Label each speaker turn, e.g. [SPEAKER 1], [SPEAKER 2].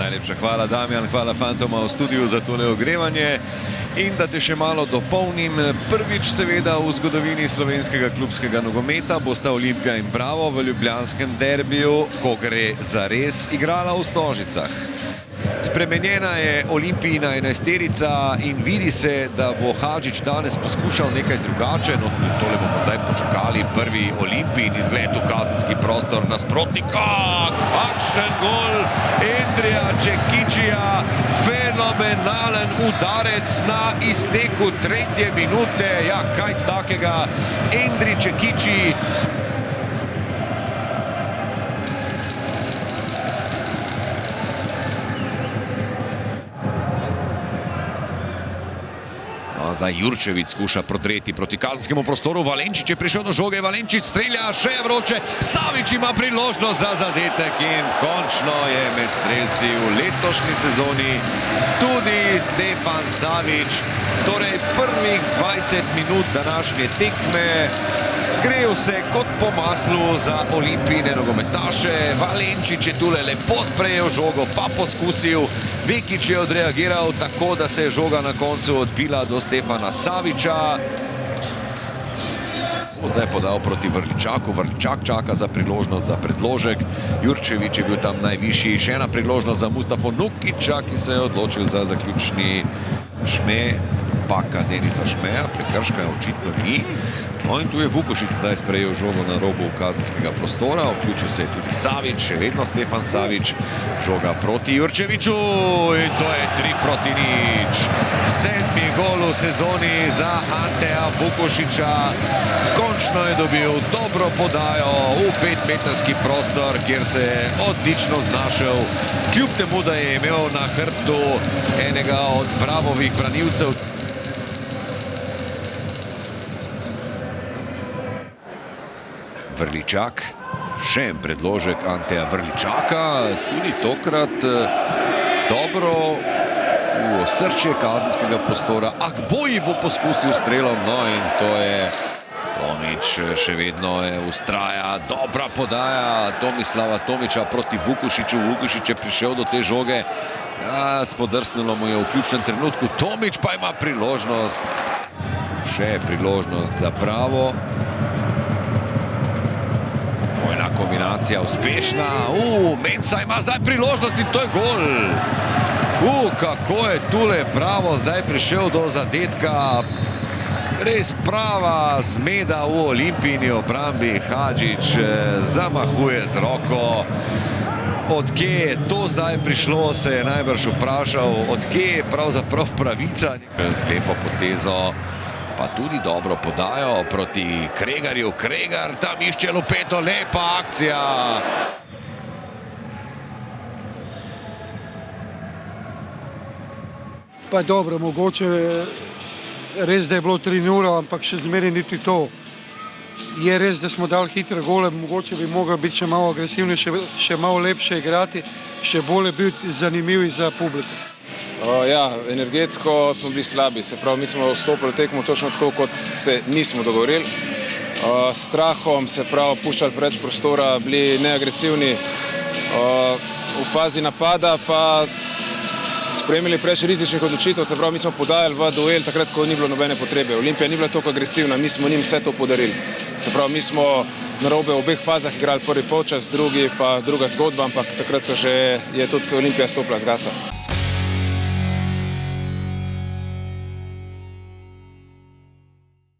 [SPEAKER 1] Najlepša hvala, Damjan, hvala fantoma v studiu za tole ogrevanje. In da te še malo dopolnim, prvič seveda v zgodovini slovenskega klubskega nogometa bosta Olimpija in Bravo v ljubljanskem derbiju, ko gre zares, igrala v Stožicah. Spremenjena je Olimpijina enajsterica in vidi se, da bo Hadžić danes poskušal nekaj drugače. No, tole bomo zdaj počakali. Prvi Olimpijin izlet v kazenski prostor nasprotnika. Kakšen gol Endrija Čekičija. Fenomenalen udarec na izteku 3. minute. Ja, kaj takega. Endrij Čekiči. Zdaj Jurčević skuša prodreti proti kazenskemu prostoru. Valenčić je prišel do žoge. Valenčić strelja, še je vroče. Savić ima priložnost za zadetek in končno je med strelci v letošnji sezoni tudi Stefan Savić. Torej prvih 20 minut današnje tekme gre vse kot po maslu za Olimpijine nogometaše. Valenčić je tule lepo sprejel žogo, pa poskusil. Vekić je odreagiral tako, da se je žoga na koncu odbila do Stefana Savića. Zdaj podal proti Vrličaku. Vrličak čaka za priložnost za predložek. Jurčević je bil tam najvišji. Še ena priložnost za Mustafo Nukića, ki se je odločil za zaključni Šme. Paka Denica Šmeja, prekrška je očitno ni. No in tu je Vukušić zdaj sprejel žogo na robu kazenskega prostora. Vključil se je tudi Savić, še vedno Stefan Savić. Žoga proti Jurčeviću in to je 3-0. 7. gol v sezoni za Anteja Vukušića. Končno je dobil dobro podajo v 5-metrski prostor, kjer se je odlično znašel. Kljub temu, da je imel na hrbtu enega od Bravovih branilcev. Vrličak, še en predložek Anteja Vrličaka, tudi tokrat dobro v osrčje kazenskega prostora. Akboji bo poskusil strelom, no in to je Tomić, še vedno je ustraja, dobra podaja Tomislava Tomića proti Vukušiću. Vukušić je prišel do te žoge, ja, spodrsnilo mu je v ključnem trenutku. Tomić pa ima priložnost, še priložnost za Bravo. Kombinacija uspešna. Mensa ima zdaj priložnost in to je gol. Kako je tule Bravo zdaj prišel do zadetka. Res prava zmeda v Olimpijini obrambi. Hadžić zamahuje z roko. Odkje je to zdaj prišlo, se je najbrž vprašal. Odkje je pravzaprav pravica. Z lepo potezo. Pa tudi dobro podajo proti Kregarju. Kregar tam išče lopeto, lepa akcija.
[SPEAKER 2] Pa dobro, mogoče res, da je bilo 3-0, ampak še zmeraj niti to. Je res, da smo dali hitre gole, mogoče bi mogli biti še malo agresivni, še malo lepše igrati, še bolje biti zanimivi za publiko.
[SPEAKER 3] Ja, energetsko smo bili slabi, se pravi, mi smo vstopili tekmo točno tako, kot se nismo dogovorili. S strahom, se pravi, puščali preveč prostora, bili neagresivni. V fazi napada pa sprejemili preveč rizičnih odločitev, se pravi, mi smo podajali v duel takrat, ko ni bilo nobene potrebe. Olimpija ni bila toliko agresivna, mi smo njim vse to podarili. Se pravi, mi smo narobe v obeh fazah igrali prvi polčas, drugi pa druga zgodba, ampak takrat je tudi Olimpija stopila z gasa.